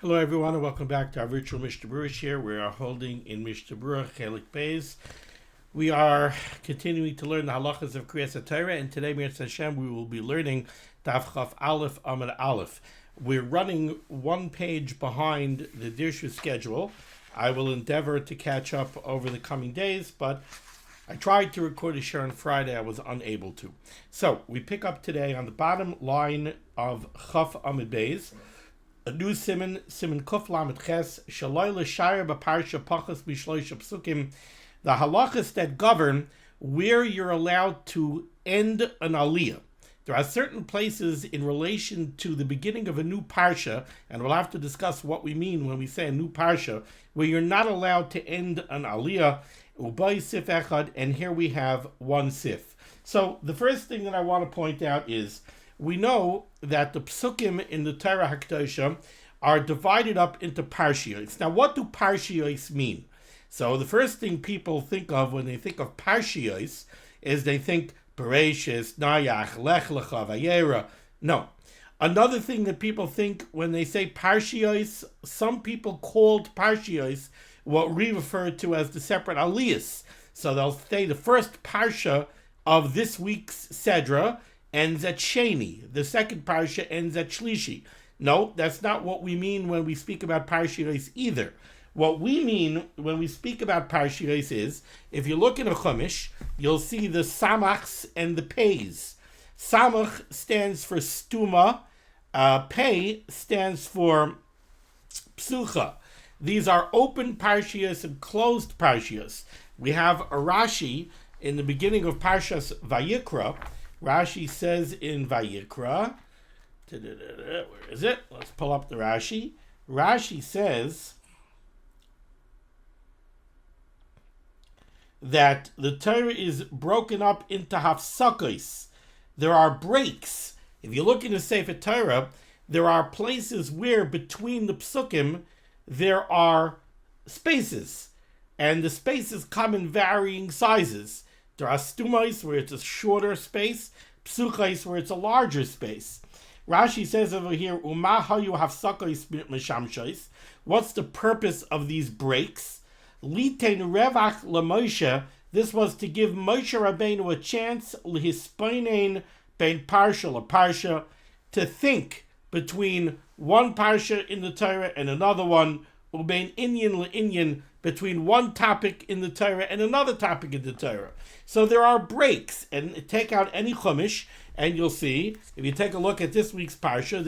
Hello everyone and welcome back to our virtual Mishnah Berurah here. We are holding in Mishnah Berurah, Chelik Beis. We are continuing to learn the halachas of Kriyas HaTorah, and today, Mirz Hashem, we will be learning Daf Chaf Aleph Amud Aleph. We're running one page behind the Dirshu schedule. I will endeavor to catch up over the coming days, but I tried to record a share on Friday. I was unable to. So we pick up today on the bottom line of Chaf Amud Beis. A new Siman Kuf Lamed Ches, Shaloi L'Shayr B'Parsha Pachas Mishloisha Psukim, the halachas that govern where you're allowed to end an aliyah. There are certain places in relation to the beginning of a new parsha, and we'll have to discuss what we mean when we say a new parsha, where you're not allowed to end an aliyah, Ubay Sif Echad, and here we have one sif. So the first thing that I want to point out is, we know that the psukim in the Torah HaKadoshah are divided up into parshiyos. Now, what do parshiyos mean? So the first thing people think of when they think of parshiyos is they think Bereshis, Nayach, Lech Lecha, Vayera. No. Another thing that people think when they say parshiyos, some people called parshiyos what we refer to as the separate aliyahs. So they'll say the first parsha of this week's Sedra ends at Sheni. The second parsha ends at Shlishi. No, that's not what we mean when we speak about parshiyos either. What we mean when we speak about parshiyos is, if you look in a chumash, you'll see the samachs and the peis. Samach stands for stuma, pei stands for psucha. These are open parshiyos and closed parshiyos. We have a Rashi in the beginning of Parshas Vayikra. Rashi says in Vayikra, where is it? Let's pull up the Rashi. Rashi says that the Torah is broken up into hafsakos. There are breaks. If you look in the Sefer Torah, there are places where between the psukim there are spaces, and the spaces come in varying sizes. There are stumais where it's a shorter space, psuchais where it's a larger space. Rashi says over here, Uma hayu hafsakos mishamshos. What's the purpose of these breaks? Litein revach leMoshe. This was to give Moshe Rabbeinu a chance, lehispoinein bein parsha leparsha, to think between one parsha in the Torah and another one, ubein inyan leinyan, between one topic in the Torah and another topic in the Torah. So there are breaks, and take out any chumash, and you'll see, if you take a look at this week's parsha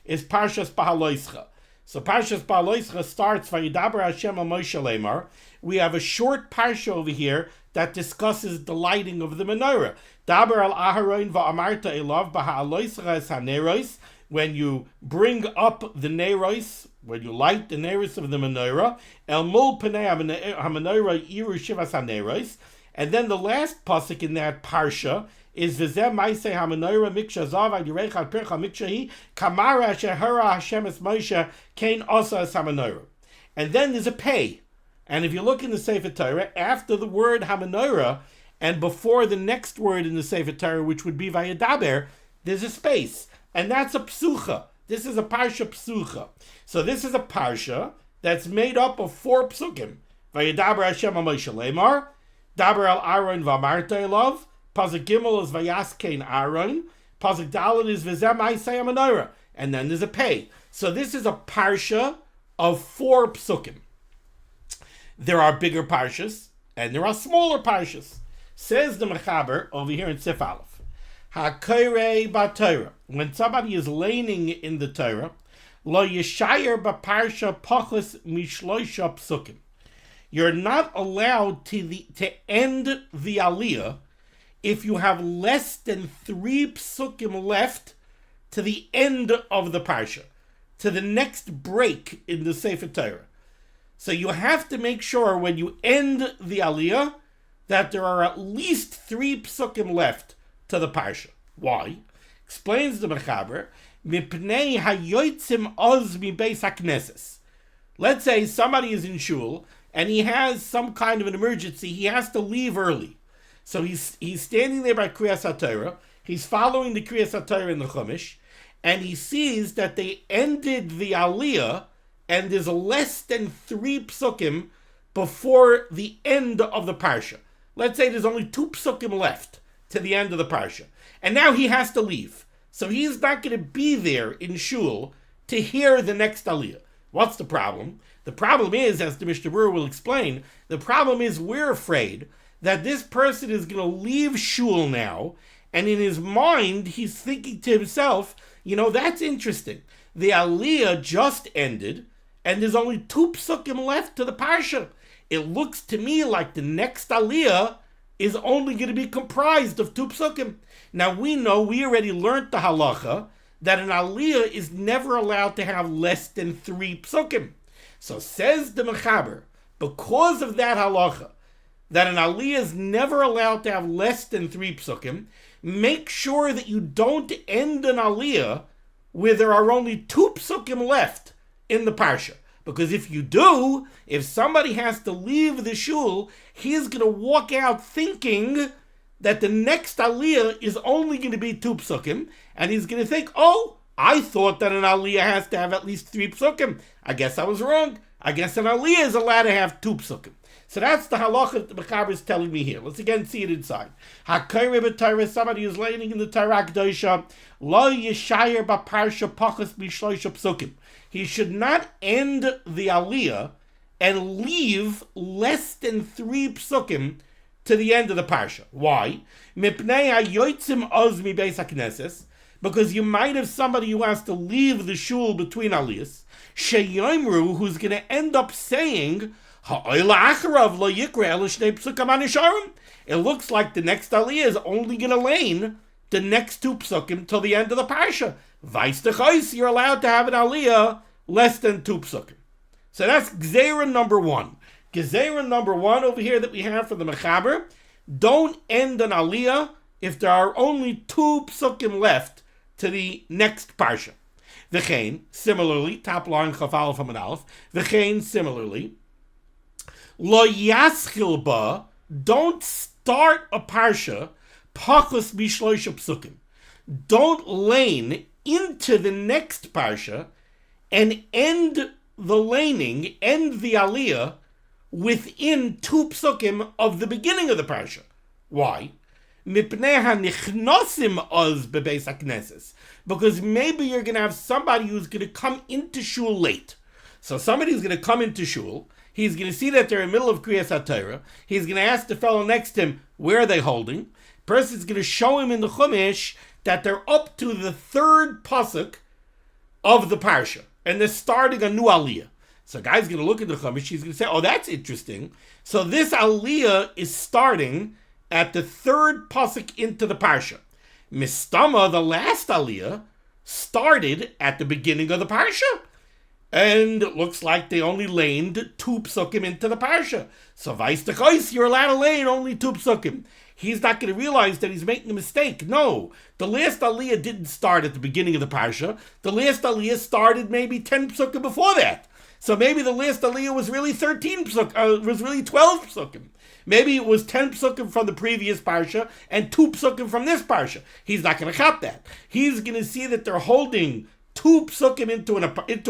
is Parshas Bahaloischa. So Parshas Bahaloischa starts, Vayidaber Hashem al Moshe Lemar. We have a short parsha over here that discusses the lighting of the menorah. Daber al Aharon va'amarta elav baha'aloischa es haneros. When you bring up the neros, when you light the neros of the menorah, el mul penei ha-menorah iru shivas haneros. And then the last pasuk in that parsha is v'zeh ma'aseh ha-menorah miksha zav ad-yirech ad-pircha mikshahi kamara asher hara Hashem es Moshe kein osa es ha-menorah. And then there's a pei. And if you look in the Sefer Torah, after the word ha-menorah and before the next word in the Sefer Torah, which would be vayedaber, there's a space. And that's a psucha. This is a parsha psucha. So this is a parsha that's made up of 4 psukim. Vayedaber Hashem al Moshe Lemar, Daber al Aaron v'amarta elav, Pasuk Gimel is vayaskein Aaron, Pasuk Dalet is v'zeh ma'aseh ha-menorah, and then there's a pei. So this is a parsha of 4 psukim. There are bigger parshas, and there are smaller parshas. Says the Mechaber over here in Sif Aleph, HaKoirei b'Torah, when somebody is laning in the Torah, lo yeshayer b'parsha pachas mishloisha psukim. You're not allowed to end the aliyah if you have less than 3 psukim left to the end of the parsha, to the next break in the Sefer Torah. So you have to make sure when you end the aliyah that there are at least 3 psukim left to the parsha. Why? Explains the Mechaber, mipnei hayotzim oz mi beis hakneses. Let's say somebody is in shul and he has some kind of an emergency. He has to leave early. So he's standing there by Kriyas HaTorah. He's following the Kriyas HaTorah in the Chumash, and he sees that they ended the aliyah and there's less than 3 psukim before the end of the parsha. Let's say there's only 2 psukim left to the end of the parsha. And now he has to leave. So he's not going to be there in shul to hear the next aliyah. What's the problem? The problem is, as the Mishnah Berurah will explain, the problem is we're afraid that this person is going to leave shul now, and in his mind, he's thinking to himself, that's interesting. The aliyah just ended, and there's only 2 psukim left to the parsha. It looks to me like the next aliyah is only going to be comprised of 2 psukim. Now we already learned the halacha that an aliyah is never allowed to have less than 3 psukim. So says the Mechaber, because of that halacha, that an aliyah is never allowed to have less than 3 psukim, make sure that you don't end an aliyah where there are only 2 psukim left in the parsha. Because if you do, if somebody has to leave the shul, he's going to walk out thinking that the next aliyah is only going to be 2 psukim, and he's going to think, I thought that an aliyah has to have at least 3 psukim. I guess I was wrong. I guess an aliyah is allowed to have 2 psukim. So that's the halacha that the Mechaber is telling me here. Let's again see it inside. Hakoyre b'Torah, somebody who's laying in the Torah Kedosha, lo yeshayer b'parsha pachas b'shloisha psukim. He should not end the aliyah and leave less than 3 psukim to the end of the parsha. Why? Mipnei hayotzim oz mibeis hakneses, because you might have somebody who has to leave the shul between aliyahs, sheyomru, who's going to end up saying, it looks like the next aliyah is only going to lane the next 2 psukim till the end of the parsha. You're allowed to have an aliyah less than 2 psukim. So that's gzeira number 1. Gzeira number 1 over here that we have from the Mechaber. Don't end an aliyah if there are only 2 psukim left to the next parsha. V'chein, similarly, top line Chaf Aleph Amud Aleph. V'chein, similarly, lo yaschil ba, don't start a parsha pachas b'shloisha psukim. Don't lane into the next parsha and end the laning, end the aliyah within 2 psukim of the beginning of the parsha. Why? Mipnei hanichnosim oz bebeis hakneses. Because maybe you're going to have somebody who's going to come into shul late. So somebody's going to come into shul. He's going to see that they're in the middle of Kriyas HaTorah. He's going to ask the fellow next to him, where are they holding? Person's going to show him in the Chumash that they're up to the 3rd pasuk of the parsha. And they're starting a new aliyah. So a guy's going to look at the Chumash. He's going to say, that's interesting. So this aliyah is starting at the 3rd pasuk into the parsha. Mistama, the last aliyah, started at the beginning of the parsha. And it looks like they only laned 2 psukim into the parsha. So vice the choice, you're allowed to lane only 2 psukim. He's not going to realize that he's making a mistake. No, the last aliyah didn't start at the beginning of the parsha. The last aliyah started maybe 10 psukim before that. So maybe the last aliyah was really 13 psukim, was really 12 psukim. Maybe it was 10 psukim from the previous parsha and 2 psukim from this parsha. He's not going to cut that. He's going to see that they're holding 2 psukim into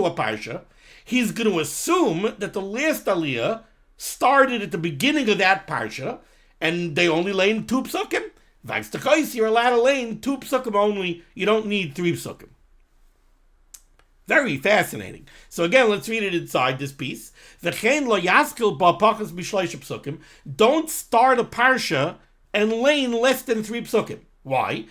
a parsha. He's going to assume that the last aliyah started at the beginning of that parsha, and they only lane 2 psukim. Vax the choice, you're allowed to lane 2 psukim only. You don't need 3 psukim. Very fascinating. So again, let's read it inside this piece. V'chein lo yaskil ba pachas b'shloisha psukim. Don't start a parsha and lane less than 3 psukim. Why?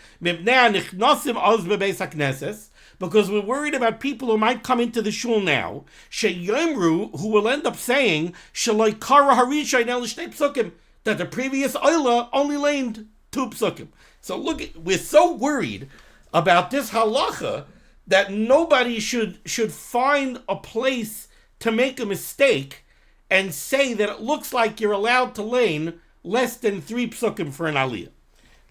Because we're worried about people who might come into the shul now, sheyomru, who will end up saying, shaloi kara harishayin el shnei psukim, that the previous oila only laned 2 psukim. So look, we're so worried about this halacha that nobody should find a place to make a mistake and say that it looks like you're allowed to lane less than 3 psukim for an aliyah.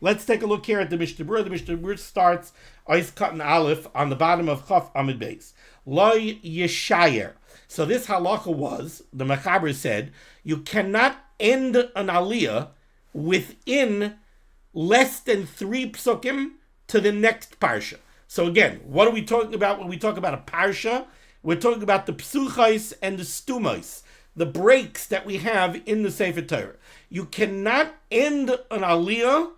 Let's take a look here at the Mishnah Berurah. The Mishnah Berurah starts Ois Katan Aleph on the bottom of Chaf Amud Beis. Lo yeshayer. So this halacha was, the Mechaber said, you cannot end an aliyah within less than 3 psukim to the next parsha. So again, what are we talking about when we talk about a parsha? We're talking about the psuchos and the stumos, the breaks that we have in the Sefer Torah. You cannot end an aliyah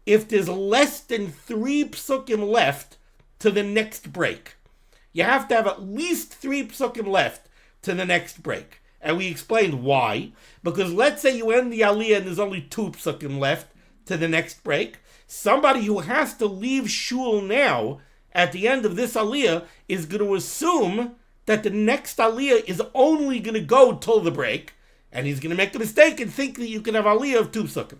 if there's less than 3 psukim left to the next break. You have to have at least 3 psukim left to the next break. And we explained why. Because let's say you end the aliyah and there's only 2 psukim left to the next break. Somebody who has to leave shul now at the end of this aliyah is going to assume that the next aliyah is only going to go till the break, and he's going to make a mistake and think that you can have aliyah of 2 psukim.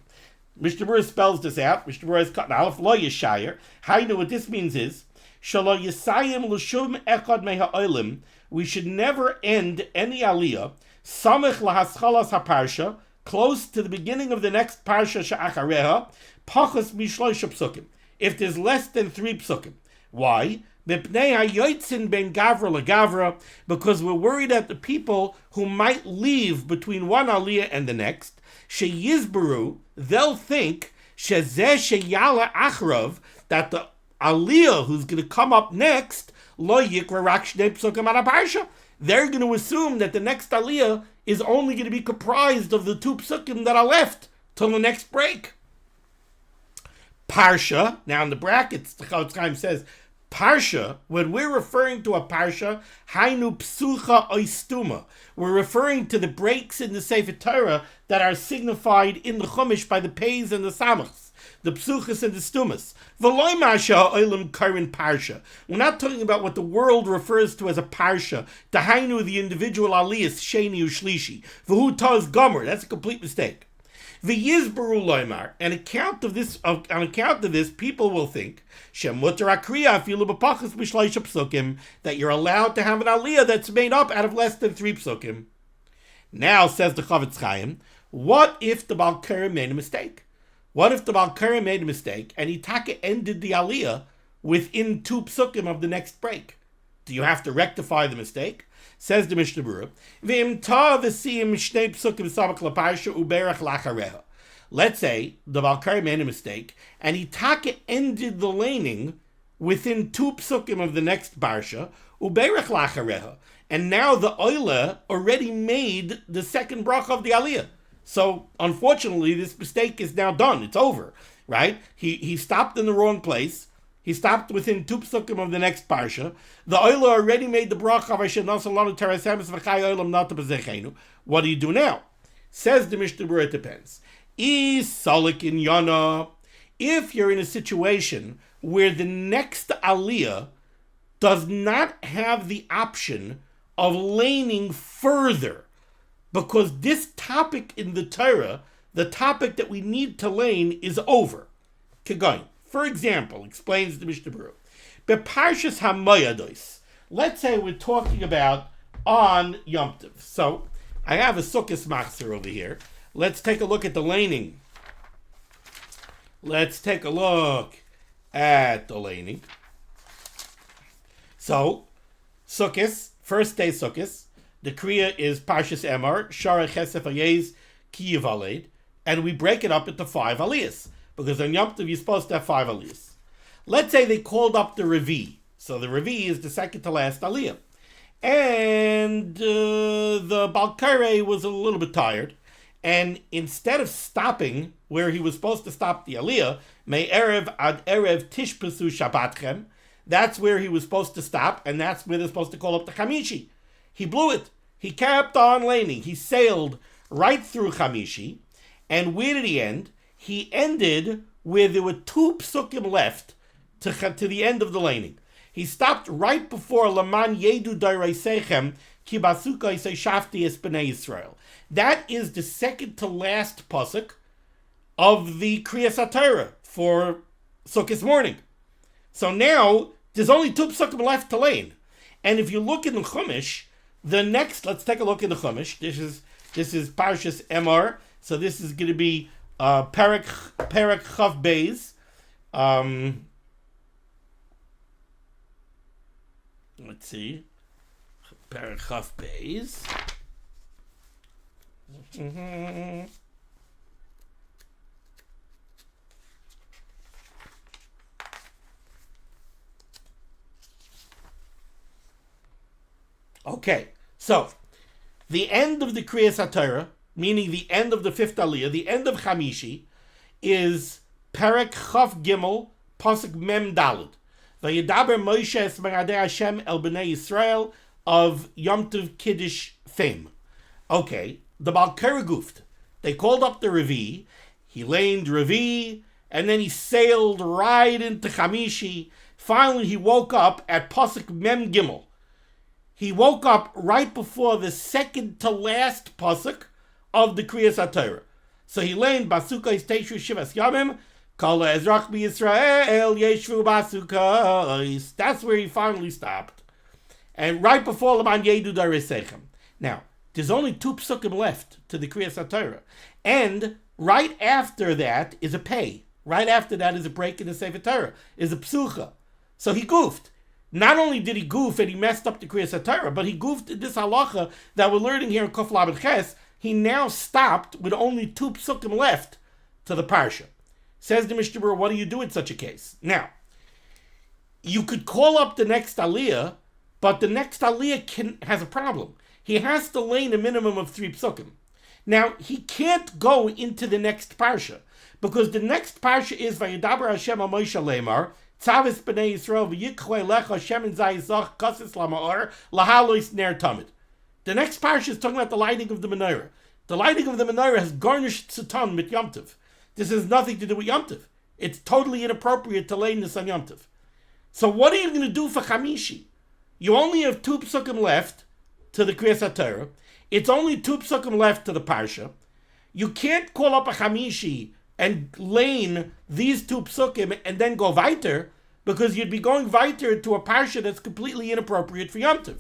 Mishnah Berurah spells this out. Mishnah Berurah is cut in aleph lo yeshayer. How you know what this means is shalo yisayim l'shum echad meha'olim. We should never end any aliyah samech lahaschalas haparsha, close to the beginning of the next parsha she'achareha, pachas mishloisha psukim, if there's less than 3 psukim. Why? Because we're worried that the people who might leave between one aliyah and the next, sheyizberu, they'll think shezeh sheyala achrav, that the aliyah who's going to come up next, lo yikra rak shnei psukim ala parsha. They're going to assume that the next aliyah is only going to be comprised of the 2 psukim that are left till the next break. Parsha, now in the brackets, the Chofetz Chaim says, Parsha, when we're referring to a Parsha, Hainu Psucha Oistuma, we're referring to the breaks in the Sefer Torah that are signified in the Chumash by the Peis and the Samachs, the Psuchas and the Stumas. V'loi Masha Oilam Karin Parsha. We're not talking about what the world refers to as a Parsha, Hainu the individual aliyahs, Sheni Ushlishi. V'hu Taz Gomer, that's a complete mistake. V'yizberu loymar, on account of this, people will think that you're allowed to have an aliyah that's made up out of less than 3 psukim. Now, says the Chofetz Chaim, what if the Baal Koreh made a mistake? What if the Baal Koreh made a mistake and he taka ended the aliyah within 2 psukim of the next break? Do you have to rectify the mistake? Says the Mishnah Berurah, let's say the Baal Koreh made a mistake and he taka ended the laning within 2 psukim of the next parsha, uberach lachareha, and now the oila already made the second bracha of the aliyah. So unfortunately, this mistake is now done. It's over, right? He stopped in the wrong place. He stopped within 2 psukim of the next parsha. The oila already made the bracha. What do you do now? Says the Mishnah Berurah, it depends. If you're in a situation where the next aliyah does not have the option of laning further, because this topic in the Torah, the topic that we need to lane, is over. Kegoin. For example, explains the Mishnah Berurah, Beparshas HaMoyados, let's say we're talking about on Yom Tov. So, I have a Sukkos Machzor over here. Let's take a look at the laning. Let's take a look at the laning. So, Sukkos, first day Sukkos, the Kriya is Parshas Emor, Shara Chesef Hayez Ki Yivaled, and we break it up into 5 aliyahs. Because on Yom Tov, you're supposed to have 5 aliyahs. Let's say they called up the Revi. So the Revi is the second to last aliyah. And the Baal Koreh was a little bit tired. And instead of stopping where he was supposed to stop the aliyah, May Erev ad Erev Tishpasu Shabbatchem, that's where he was supposed to stop, and that's where they're supposed to call up the Chamishi. He blew it. He kept on laning. He sailed right through Chamishi. And where did he end? He ended where there were 2 psukim left to the end of the laning. He stopped right before Laman Yedu Daireisechem Ki Basuka Isei Shafti Es Bnei Yisrael. That is the second to last pasuk of the Kriyas HaTorah for Sukkot morning. So now there's only 2 psukim left to lane. And if you look in the Chumash, the next, let's take a look in the Chumash. This is Parshas Emor. So this is going to be Perek Chav Beis. Let's see. Perek Chav Beis. Okay, so the end of the Kriyas HaTorah, meaning the end of the fifth Aliyah, the end of Chamishi, is Perek Chav Gimel, Pasuk Mem Daled. Vayedaber Moshe es Meradei Hashem el Bnei Yisrael of Yom Tov Kiddush fame. Okay, the Balkara goofed. They called up the Revi, he laned Revi, and then he sailed right into Chamishi. Finally, he woke up at Pasuk Mem Gimel. He woke up right before the second to last pasuk of the Kriyas HaTorah. So he learned Basukos Teishu Shivas Yamim, Kol Ezrach B'Yisrael Yeshvu Basukos. That's where he finally stopped. And right before Laman Yedu Darisechem. Now, there's only 2 psukim left to the Kriyas HaTorah. And right after that is a pay. Right after that is a break in the Sefer Torah, is a psucha. So he goofed. Not only did he goof and he messed up the Kriyas HaTorah, but he goofed in this halacha that we're learning here in Kof Lamed Ches. He now stopped with only 2 psukim left to the parsha. Says the Mishnah Berurah, what do you do in such a case? Now, you could call up the next aliyah, but the next aliyah has a problem. He has to lane a minimum of 3 psukim. Now, he can't go into the next parsha, because the next parsha is Vayedaber Hashem al Moshe Lemar, Tzavis b'nei Yisrael v'yikchoi lecha Shem zayizach kasis lama'or lahalois ner tamid. The next parsha is talking about the lighting of the menorah. The lighting of the menorah has garnished Satan mit Yom Tov. This has nothing to do with Yom Tov. It's totally inappropriate to lay this on Yom Tov. So what are you going to do for Chamishi? You only have 2 psukim left to the Kriyas HaTorah. It's only 2 psukim left to the parsha. You can't call up a Chamishi and lane these 2 psukim and then go weiter, because you'd be going weiter to a parsha that's completely inappropriate for Yom Tov.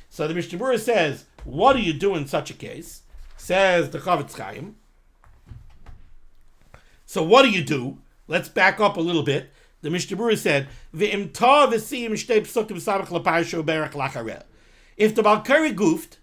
So the Mishnah Berurah says, what do you do in such a case? Says the Chavetz Chaim. So what do you do? Let's back up a little bit. The Mishnah Berurah said, V'im ta v'sim shtei psukim samach l'parsha u'berach lachareh. If the Balkari goofed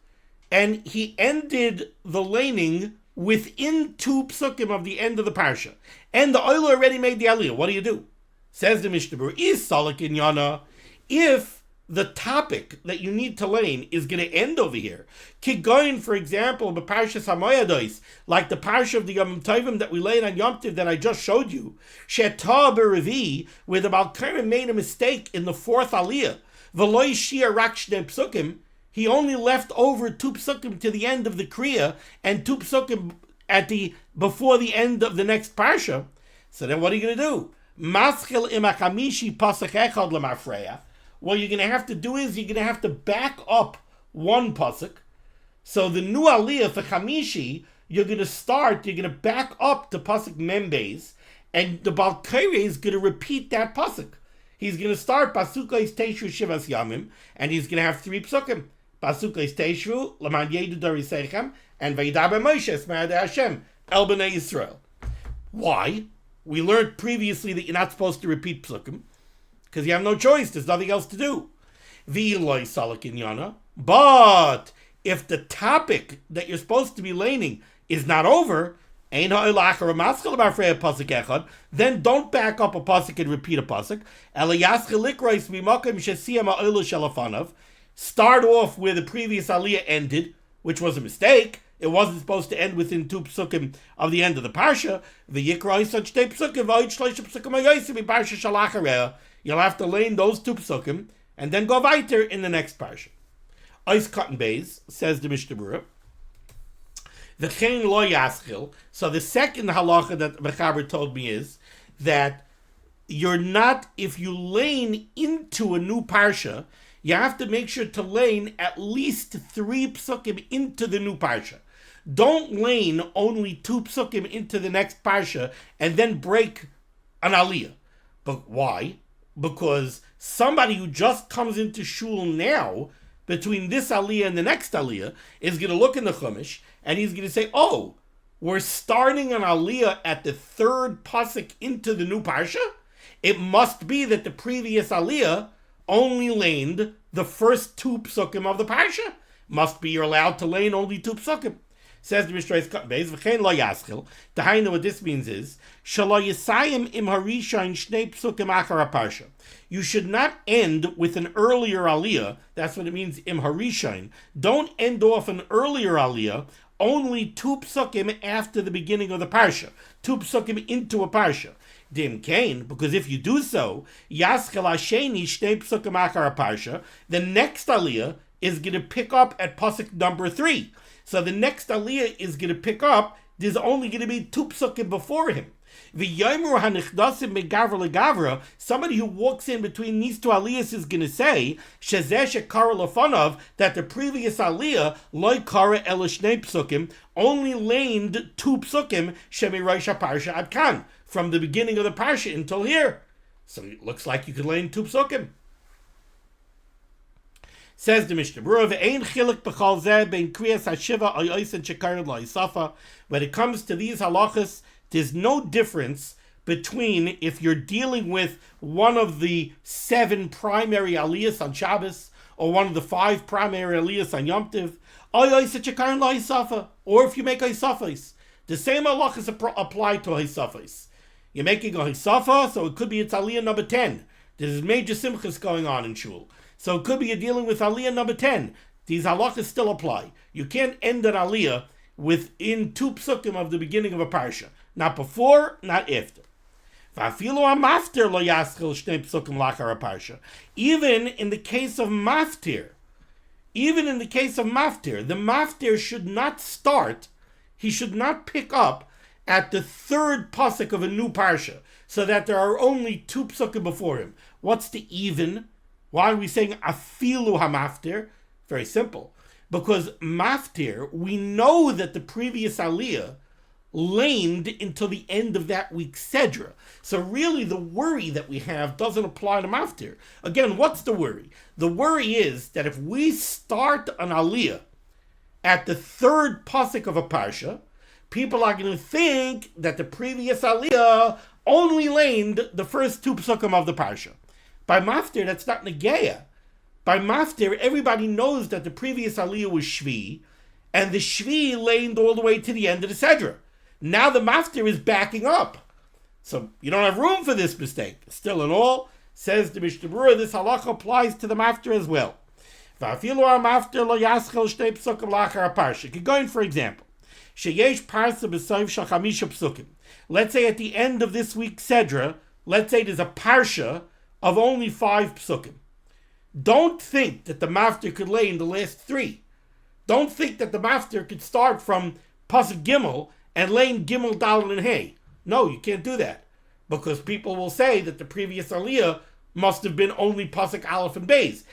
and he ended the laning within 2 psukim of the end of the parsha, and the oiler already made the aliyah, what do you do? Says the Mishnah Berurah, is salik in yana, if the topic that you need to lane is going to end over here. Kigoin, for example, the Parshas HaMoyados, like the Parsha of the Yom Tovim that we laid on Yom Tov that I just showed you, Shetah Berevi, where the Balkarim made a mistake in the 4th aliyah, V'loi shia rak shnei psukim, he only left over 2 psukim to the end of the Kriya and 2 psukim before the end of the next parsha. So then what are you going to do? Maschil im hachamishi pasuk echad lemafreya. What you're going to have to do is you're going to have to back up 1 pasuk. So the new aliyah for Chamishi, you're going to back up to pasuk Membeis, and the Balkari is going to repeat that pasuk. He's going to start Pasukos Teishu Shivas Yamim, and he's going to have 3 psukim. Pasukos Teishu, Laman Yedu Darisechem, and Vayedaber Moshe es Meradei Hashem el Bnei Yisrael. Why? We learned previously that you're not supposed to repeat psukim, because you have no choice. There's nothing else to do. V'iloi salak inyana. But if the topic that you're supposed to be laning is not over, then don't back up a pasuk and repeat a pasuk. Start off where the previous aliyah ended, which was a mistake. It wasn't supposed to end within 2 psukim of the end of the parsha. You'll have to lane those 2 psukim and then go weiter in the next parsha. Ois Cotton Bays, says the Mishnah Berurah. V'chein lo yaschil. So the second halacha that Mechaber told me is that you're not, if you lane into a new parsha, you have to make sure to lane at least 3 psukim into the new parsha. Don't lane only 2 psukim into the next parsha and then break an aliyah. But why? Because somebody who just comes into shul now, between this aliyah and the next aliyah, is going to look in the Chumash and he's going to say, oh, we're starting an aliyah at the 3rd pasuk into the new parsha? It must be that the previous aliyah only laned the first 2 psukim of the parsha. Must be you're allowed to lane only 2 psukim. Says the Mishnah Berurah, v'chein lo yaschil. Dahainu, what this means is, shelo yisayim im harishayin shnei psukim achar haparsha. You should not end with an earlier aliyah. That's what it means, im harishayin. Don't end off an earlier aliyah, only 2 psukim after the beginning of the parsha. 2 psukim into a parsha. Dim kain, because if you do so, yaschil hasheni shnei psukim achar haparsha, the next aliyah is going to pick up at pasuk number 3. So the next aliyah is going to pick up, there's only going to be 2 psukim before him. Somebody who walks in between these 2 aliyahs is going to say, that the previous aliyah, loy kara el shnei psukim, only laned 2 psukim, shemirosh parsha ad kan, from the beginning of the parsha until here. So it looks like you could lane 2 psukim. Says the Mishnah Berurah, "Ve'ein chilik b'chal zeh bein kriyas hashiva oyoisen shekared lo'isafa." When it comes to these halachas, there's no difference between if you're dealing with one of the 7 primary aliyahs on Shabbos or one of the 5 primary aliyahs on Yom Tov, oyoisen shekared lo'isafa, or if you make oisafos. The same halachas apply to oisafos. You're making a oisafa, so it could be it's aliyah number 10. There's major simchas going on in shul. So it could be you're dealing with aliyah number 10. These halachas still apply. You can't end an aliyah within 2 psukim of the beginning of a parsha. Not before, not after. Even in the case of maftir, the maftir should not start, he should not pick up at the 3rd pasuk of a new parsha, so that there are only 2 psukim before him. What's the even? Why are we saying afilu hamaftir? Very simple. Because maftir, we know that the previous aliyah laned until the end of that week's sedra. So really the worry that we have doesn't apply to maftir. Again, what's the worry? The worry is that if we start an aliyah at the 3rd pasuk of a parsha, people are going to think that the previous aliyah only laned the first 2 psukim of the parsha. By maftir, that's not negeya. By maftir, everybody knows that the previous aliyah was shvi, and the shvi laned all the way to the end of the sedra. Now the maftir is backing up. So you don't have room for this mistake. Still in all, says the Mishnah Berurah, this halacha applies to the maftir as well. Going for example, let's say at the end of this week's sedra, let's say there's a parsha of only 5 psukim. Don't think that the maftir could lay in the last 3. Don't think that the maftir could start from pasuk gimel and lay in gimel, daled, and hey. No, you can't do that, because people will say that the previous aliyah must have been only pasuk aleph and beis.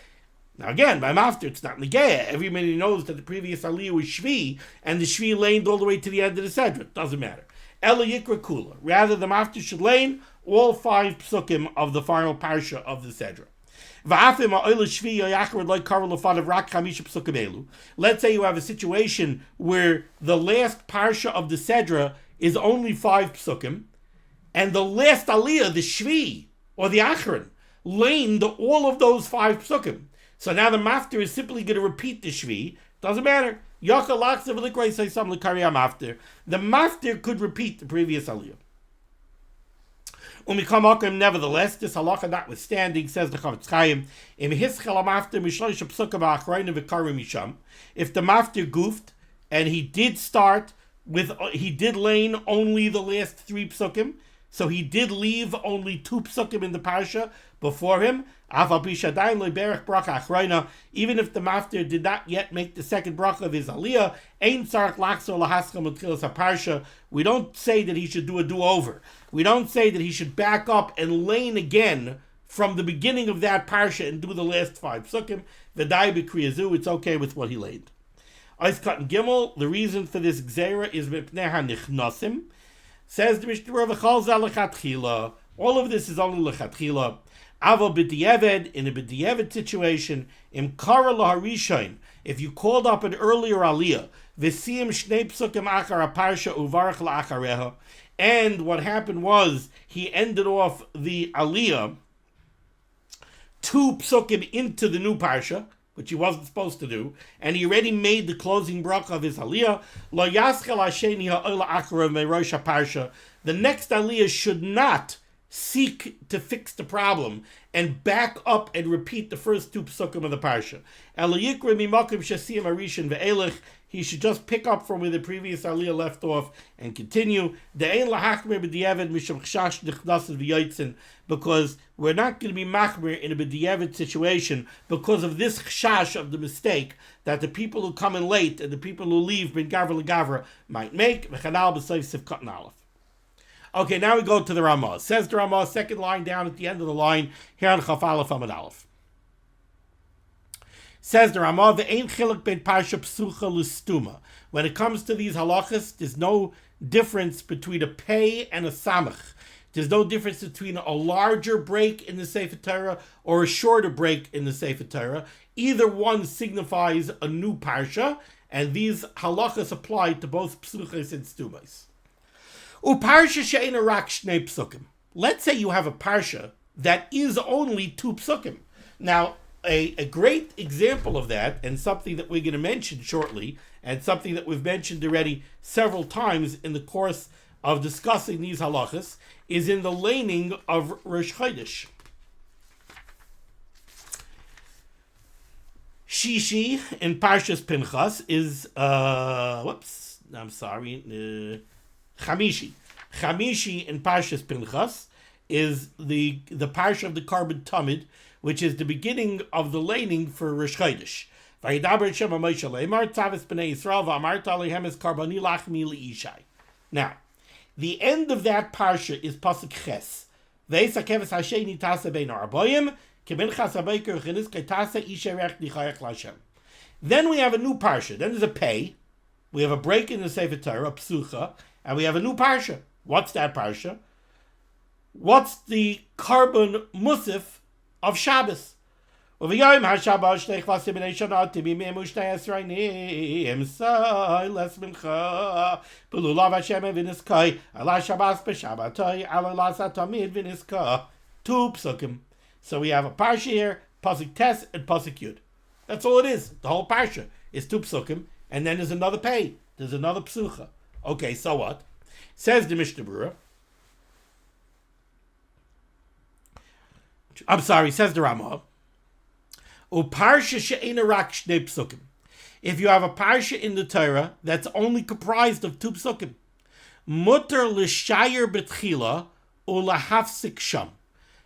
Now again, by maftir, it's not negeya. Everybody knows that the previous aliyah was shvi, and the shvi laned all the way to the end of the sedra. It doesn't matter. Ela yikra kula. Rather, the maftir should lane all 5 psukim of the final parsha of the sedra. Let's say you have a situation where the last parsha of the sedra is only 5 psukim, and the last aliyah, the shvi, or the achron, laned all of those 5 psukim. So now the maftir is simply going to repeat the shvi. Doesn't matter. The maftir could repeat the previous aliyah. Nevertheless, this halacha notwithstanding, says the Chavetz Chaim, if the maftir goofed and he did lane only the last 3 psukim, so he did leave only 2 psukim in the parsha before him, even if the maftir did not yet make the 2nd bracha of his aliyah, we don't say that he should do a do-over. We don't say that he should back up and lane again from the beginning of that parsha and do the last 5 psukim. It's okay with what he laid. Ois and Gimel, the reason for this gzeira is mipnei hanichnasim. Says the Mishnah Berurah, all of this is only lechatchila. Avo b'di'eved, in a b'di'eved situation, im kara laharishain, if you called up an earlier aliyah, v'siyim shnei psukim achar aparsha uvarach la'achareha, and what happened was he ended off the aliyah 2 psukim into the new parsha, which he wasn't supposed to do, and he already made the closing bracha of his aliyah. Lo yaschel hasheni ha'ola acharav merosh haparsha. The next aliyah should not seek to fix the problem and back up and repeat the first two psukim of the parsha. Elo yikra mimakim shasiyim arishin ve'elech. He should just pick up from where the previous aliyah left off and continue. De'ein lahachmer b'diavad misham chashash nichnasin v'yotzin, because we're not going to be machmer in a b'diavad situation because of this chashash of the mistake that the people who come in late and the people who leave ben gavra legavra might make. V'chanal b'soif sivkat aleph. Okay, now we go to the Ramah. Says the Ramah, second line down at the end of the line, here on Chaf Aleph Amud Aleph. Says the Ramah, "Ve'ein chiluk ben parsha psucha l'stuma." When it comes to these halachas, there's no difference between a pei and a samach. There's no difference between a larger break in the Sefer Torah or a shorter break in the Sefer Torah. Either one signifies a new parsha, and these halachas apply to both psuchas and stumas. Uparsha she'ena rak shnei psukim. Let's say you have a parsha that is only two psukim. Now, a great example of that, and something that we're going to mention shortly, and something that we've mentioned already several times in the course of discussing these halachas, is in the laning of Rosh Chodesh. Shishi in Parshas Pinchas is Chamishi. Chamishi in Parshas Pinchas is the parsha of the Karban Tamid, which is the beginning of the laning for Rosh Chodesh. Now, the end of that parsha is pasuk ches. Then we have a new parsha. Then there's a pei. We have a break in the Sefer Torah, a psucha, and we have a new parsha. What's that parsha? What's the Karban Musaf of Shabbos? Two psukim. So we have a parsha here, pasuk tes and pasuk yud. That's all it is. The whole parsha is two psukim, and then there's another pei. There's another psucha. Okay, so what? Says the Mishnah Berurah. I'm sorry, says the Ramah. Uparsha she'ena rak shnei psukim. If you have a parsha in the Torah that's only comprised of two psukim, muter l'shayer betchila ulahafsik sham.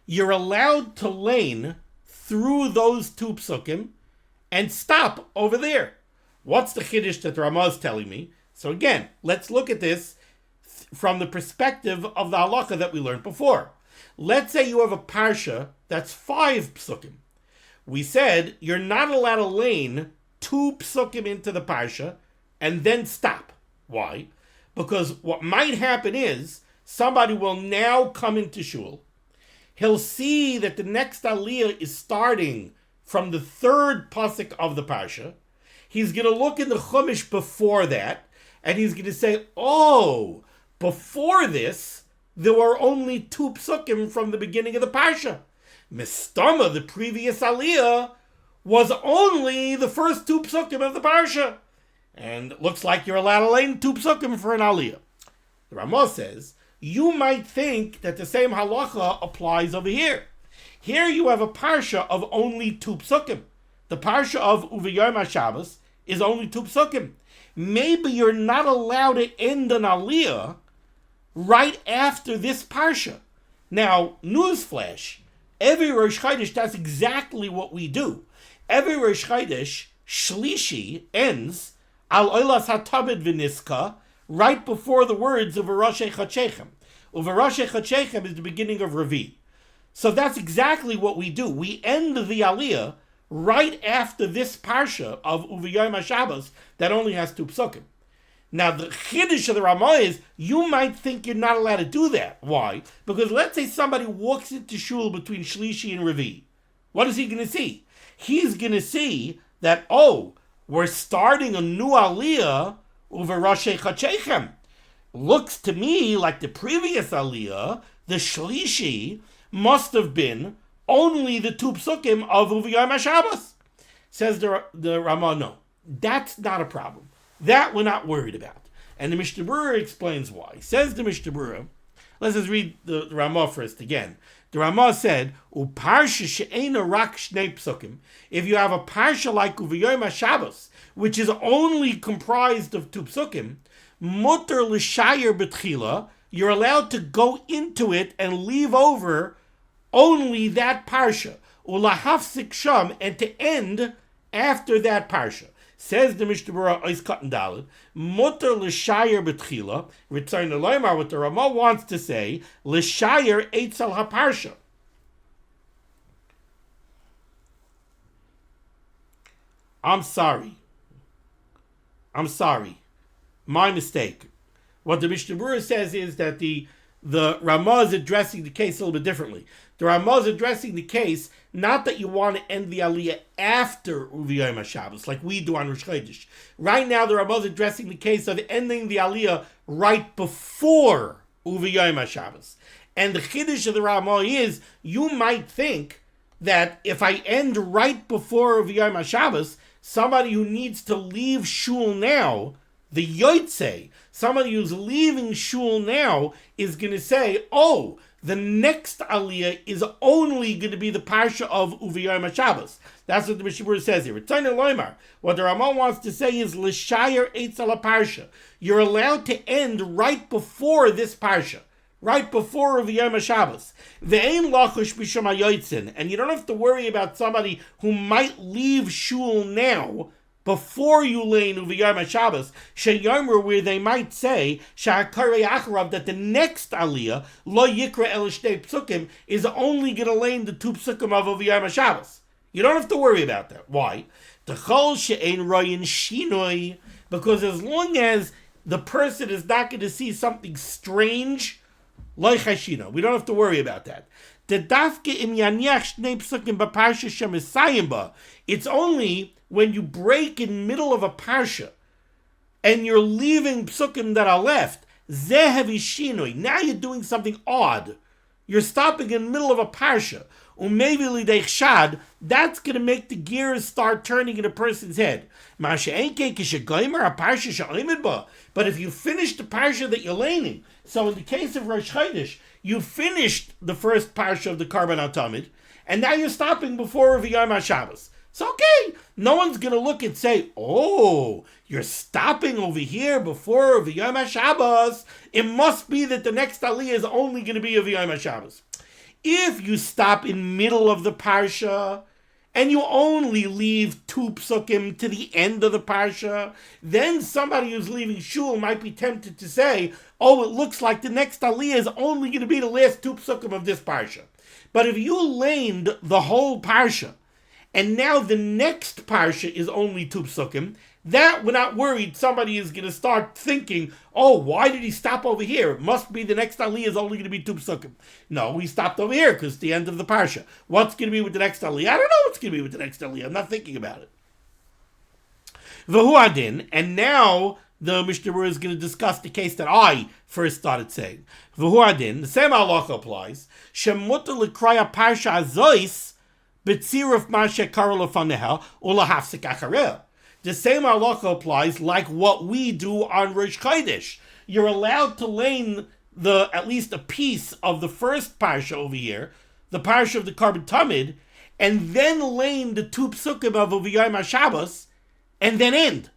You're allowed to lane through those two psukim and stop over there. What's the chiddush that the Ramah is telling me? So again, let's look at this from the perspective of the halacha that we learned before. Let's say you have a parsha that's 5 psukim. We said you're not allowed to lane 2 psukim into the parsha and then stop. Why? Because what might happen is somebody will now come into shul. He'll see that the next aliyah is starting from the 3rd pasuk of the parsha. He's going to look in the chumash before that, and he's going to say, oh, before this, there were only 2 psukim from the beginning of the parsha. Mistama, the previous aliyah, was only the first 2 psukim of the parsha. And it looks like you're allowed to lane 2 psukim for an aliyah. The Ramah says, you might think that the same halacha applies over here. Here you have a parsha of only 2 psukim. The parsha of Uviyom HaShabbos is only 2 psukim. Maybe you're not allowed to end an aliyah right after this parsha. Now, newsflash, every Rosh Chodesh, that's exactly what we do. Every Rosh Chodesh, Shlishi ends al oilas hatamid v'niska right before the words of V'roshei Chachechem. V'roshei Chachechem is the beginning of Revi. So that's exactly what we do. We end the aliyah right after this parsha of Uviyom HaShabbos that only has 2 psukim. Now, the chiddush of the Ramah is, you might think you're not allowed to do that. Why? Because let's say somebody walks into shul between Shlishi and Revi. What is he going to see? He's going to see that, oh, we're starting a new aliyah over Roshei Chachechem. Looks to me like the previous aliyah, the Shlishi, must have been only the 2 psukim of Uviyom HaShabbos. Says the Ramah, no, that's not a problem. That we're not worried about. And the Mishnah Berurah explains why. Says the Mishnah Berurah, let's just read the Ramah first again. The Ramah said, "Uparsha she'ena rak shnei psukim." If you have a parsha like Uvayom HaShabbos, which is only comprised of 2 psukim, mutter l'shayer betchila, you're allowed to go into it and leave over only that parsha, ulahafsik sham, and to end after that parsha. Says the Mishnah Berurah, Ois Katan Daled, mutter l'shayer betchila, return to Loimar, what the Ramah wants to say, l'shayer eitzel haparsha. I'm sorry. My mistake. What the Mishnah Berurah says is that the Ramah is addressing the case a little bit differently. The Ramah is addressing the case, not that you want to end the Aliyah after Uviyom HaShabbos, like we do on Rosh Chodesh. Right now, the Ramah is addressing the case of ending the Aliyah right before Uviyom HaShabbos. And the Chiddush of the Ramah is, you might think that if I end right before Uviyom HaShabbos, somebody who needs to leave shul now, the Yotzei, somebody who's leaving shul now, is going to say, oh, the next Aliyah is only going to be the parsha of Uviyom HaShabbos. That's what the Mishnah Berurah says here. Return to Loimar. What the Ramah wants to say is, l'shayer eitzel parsha. You're allowed to end right before this parsha, right before Uviyom HaShabbos. Ve'ein lachush b'sham hayotzin, and you don't have to worry about somebody who might leave shul now before you lay in Uviyom HaShabbos, sheyomer, where they might say sha'akarei acharav, that the next Aliyah lo yikra el shtei psukim is only going to lay in the 2 psukim of Uviyom HaShabbos. You don't have to worry about that. Why? T'chol she'ein royin shinoi, because as long as the person is not going to see something strange, lo chashina, we don't have to worry about that. It's only when you break in middle of a parsha and you're leaving psukim that are left, now you're doing something odd. You're stopping in the middle of a parsha. That's going to make the gears start turning in a person's head. But if you finish the parsha that you're laning, so in the case of Rosh Chodesh, you finished the first parsha of the Karban HaTamid, and now you're stopping before Uviyom HaShabbos. It's okay. No one's going to look and say, oh, you're stopping over here before Uviyom HaShabbos. It must be that the next Aliyah is only going to be Uviyom HaShabbos. If you stop in middle of the parsha and you only leave 2 psukim to the end of the parsha, then somebody who's leaving shul might be tempted to say, oh, it looks like the next Aliyah is only going to be the last 2 psukim of this parsha. But if you laned the whole parsha, and now the next parsha is only 2 psukim, that we're not worried somebody is going to start thinking, oh, why did he stop over here? It must be the next Aliyah is only going to be 2 psukim. No, he stopped over here because it's the end of the parsha. What's going to be with the next Aliyah? I don't know what's going to be with the next Aliyah. I'm not thinking about it. V'hu adin, and now the Mishnah Berurah is going to discuss the case that I first started saying. V'hu adin, the same halacha applies. Shemutar l'kraya parsha azois b'tziruf ma shekara lefaneha ulahafsik achareh. The same halacha applies like what we do on Rosh Chodesh. You're allowed to lane at least a piece of the first parsha over here, the parsha of the Karban Tamid, and then lane the 2 psukim of Uviyom HaShabbos, and then end.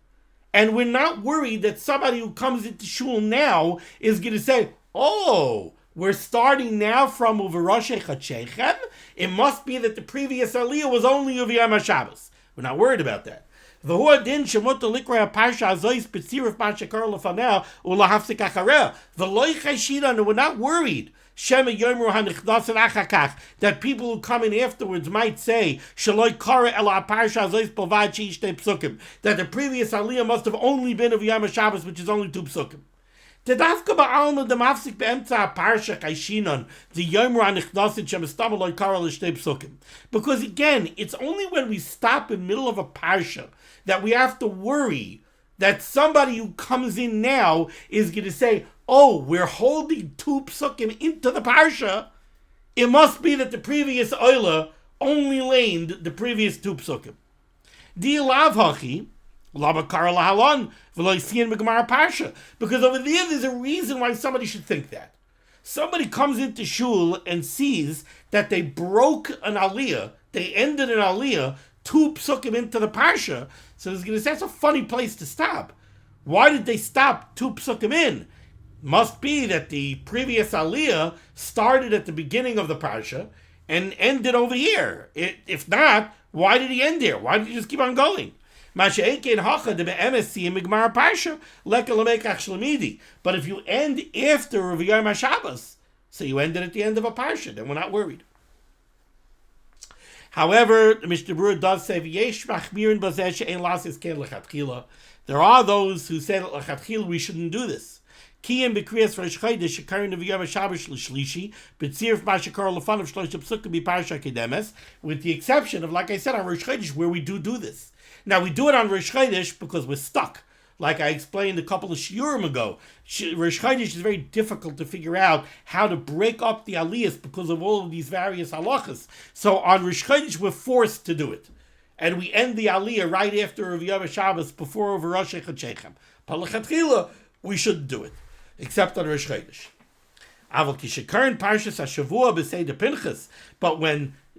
And we're not worried that somebody who comes into shul now is going to say, oh, we're starting now from Uvaroshe Chachechem. It must be that the previous Aliyah was only Uviyom HaShabbos. We're not worried about that. We're not worried that people who come in afterwards might say that the previous Aliyah must have only been of Yom HaShabbos, which is only 2 psukim. Because again, it's only when we stop in the middle of a parsha that we have to worry that somebody who comes in now is going to say, oh, we're holding 2 psukim into the parsha. It must be that the previous oila only laned the previous 2 psukim. Di lav hachi, lama kara lahalon, v'lo yisian b'gemara parsha. Because over there's a reason why somebody should think that. Somebody comes into shul and sees that they broke an aliyah, they ended an aliyah, 2 psukim into the parsha, so he's going to say, that's a funny place to stop. Why did they stop 2 psukim in? Must be that the previous aliyah started at the beginning of the parsha and ended over here. If not, why did he end there? Why did he just keep on going? But if you end after Rav Yom HaShabbos, so you ended at the end of a parsha, then we're not worried. However, the Mishnah Berurah does say, there are those who say that we shouldn't do this. With the exception of, like I said, on Rosh Chodesh, where we do this. Now, we do it on Rosh Chodesh because we're stuck. Like I explained a couple of shiurim ago, Rosh Chodesh is very difficult to figure out how to break up the aliyahs because of all of these various halachas. So on Rosh Chodesh, we're forced to do it. And we end the aliyah right after Rav Yom HaShabbos before Rosh Chodesh. But l'chatchila, we shouldn't do it, except on Rosh Chodesh. But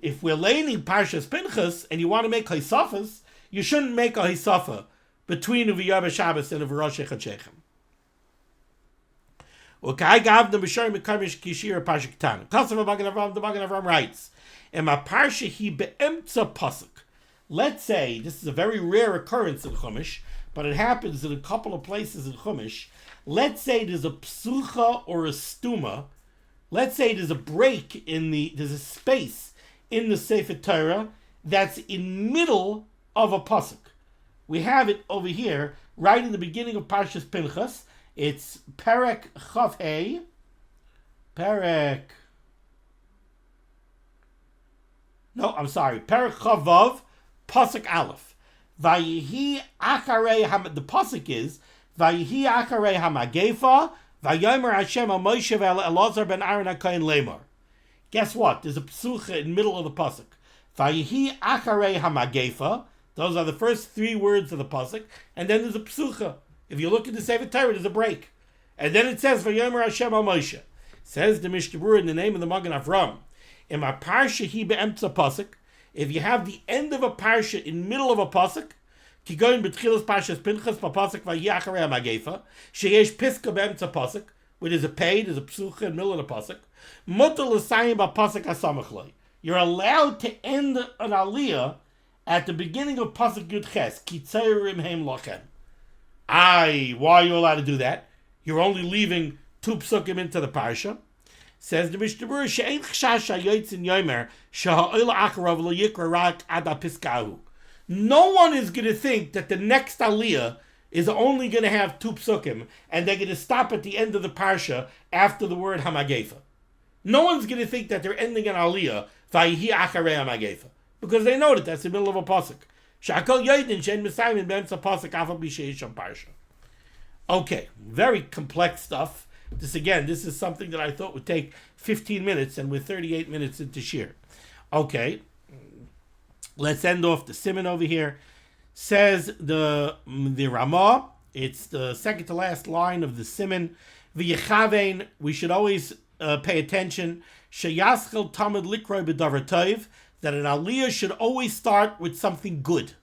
if we're laying Parshas Pinchas and you want to make hisafas, you shouldn't make a hisafa between Rav Yom HaShabbos and Rosh Chodesh. The Magen Avraham writes, let's say, this is a very rare occurrence in Chumash, but it happens in a couple of places in Chumash. Let's say there's a psucha or a stuma. Let's say there's a break there's a space in the Sefer Torah that's in middle of a pasuk. We have it over here, right in the beginning of Parshas Pinchas. It's Perek Chav Hey. Perek Chav Vav, pasuk Aleph. Vayihi acharei the pasuk is Vayihi acharei hamagefa vayomer Hashem al Moshe Elazar ben Aaron HaKohen lemar. Guess what? There's a psucha in the middle of the pasuk. Vayihi acharei hamagefa. Those are the first 3 words of the pasuk, and then there's a psucha. If you look at the Sefer Torah, there's a break, and then it says Vayomer Hashem al Moshe. Says the Mishnah Berurah in the name of the Magen Avraham. In my parsha hi be'emtza pasuk. If you have the end of a parsha in middle of a pasuk, ki goin betchilas Parshas Pinchas pasuk vayi acharei hamagefa, sheyesh piska be'emtza pasuk, where there's a pei, there's a psucha in the middle of the pasuk, mutar l'sayim ba'pasuk hasamach lo. You're allowed to end an aliyah at the beginning of pasuk Yud Ches, ki tzeirim heim lochem. Why are you allowed to do that? You're only leaving 2 psukim into the parsha. Says the Mishnah Berurah, she'ein chashash hayotzin yomer sheha'ola acharav lo yikra rak ad hapiskahu. No one is going to think that the next aliyah is only going to have 2 psukim and they're going to stop at the end of the parsha after the word hamagefa. No one's going to think that they're ending an aliyah vayihi acharei hamagefa because they know that that's the middle of a pasuk. Shakol yoydin she'en mesayim be'emtza pasuk afal b'sheish parsha. Okay, very complex stuff. This is something that I thought would take 15 minutes, and we're 38 minutes into Shir. Okay, let's end off the Siman over here. Says the Ramah, it's the second to last line of the Siman. V'yechavein, we should always pay attention. Sheyaschel tamid likroi b'davar tov, that an aliyah should always start with something good.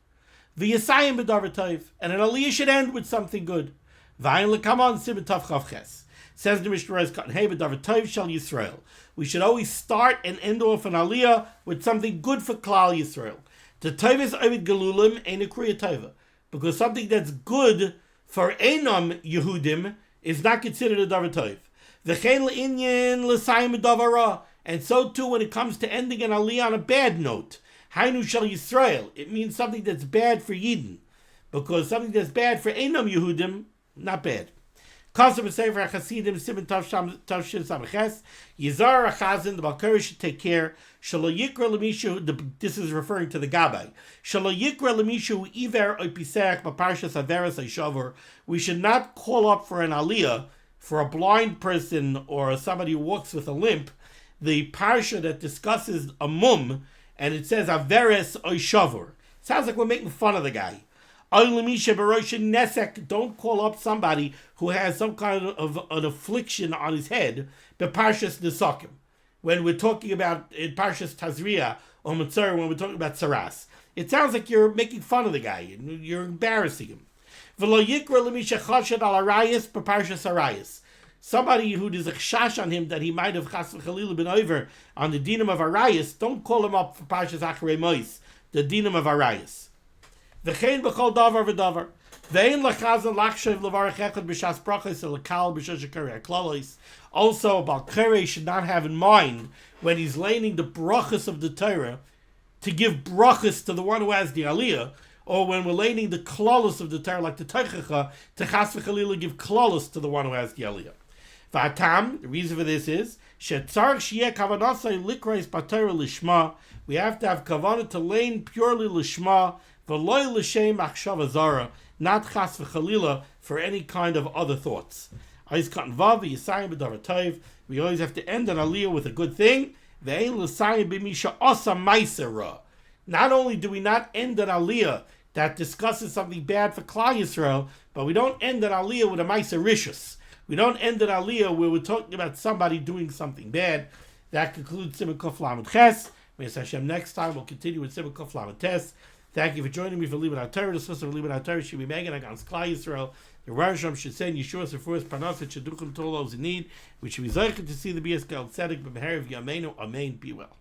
V'yesayim b'davar tov, and an aliyah should end with something good. V'ayin l'kamon Siman tav chav ches. Says the Mishnah Berurah, "Hey, b'davar tov shel Yisrael." We should always start and end off an aliyah with something good for Klal Yisrael. The tovus ovid galulim ain't a kriya tova, because something that's good for einam Yehudim is not considered a davar tov. V'chein le'inyan l'sayim b'davar ra, and so too when it comes to ending an aliyah on a bad note. Hainu shel Yisrael, it means something that's bad for Yidden, because something that's bad for einam Yehudim, not bad. Kasav Sefer Hasidim Siman Tavshin Samaches Yizar Achazin, the Balkari should take care. Shalo Yikra Lemishu, this is referring to the Gabbai. Shalo Yikra Lemishu Iver Oipisech Baparshas Averas Aishavur. We should not call up for an aliyah for a blind person or somebody who walks with a limp. The parsha that discusses a mum and it says Averes Aishavur. Sounds like we're making fun of the guy. Don't call up somebody who has some kind of an affliction on his head. Beparshas Nesakim. When we're talking about in Parshas Tazria or Mitzvah, when we're talking about Saras. It sounds like you're making fun of the guy. You're embarrassing him. Somebody who there's a chash on him that he might have chas v'chalila been over on the dinam of Arayas, don't call him up for Parshas Acharei Mois, the dinam of Arayas. V'chein b'chol davar v'davar. Ve'en lachazan lachshav levarach echad b'shas brachos elakal b'shas shekari haklalos. Also, Balkare should not have in mind when he's laning the brachos of the Torah to give brachos to the one who has the aliyah, or when we're laning the klalos of the Torah like the Teichacha, to chas v'chalila give klalos to the one who has the aliyah. V'atam, the reason for this is, shetzarch sheyeh kavanasai likreis b'Torah lishma, we have to have kavanah to lane purely lishma, v'loy l'shem achshava zara, not chas v'chalila for any kind of other thoughts. We always have to end an aliyah with a good thing. Not only do we not end an aliyah that discusses something bad for Klal Yisrael, but we don't end an aliyah with a ma'aser rishus. We don't end an aliyah where we're talking about somebody doing something bad. That concludes Siman Kuf Lamed Ches. Hashem, next time we'll continue with Siman Kuf Lamed Tes. Thank you for joining me for Libet HaTorah. The sister of Libet HaTorah should be Megan against Klal Yisrael. The Rasham should send Yeshua Sefuris Parnasset Shaduchim to all those in need. We should be zeicher to see the BSK Tzedek B'Meherav Yameinu. Amen. Be well.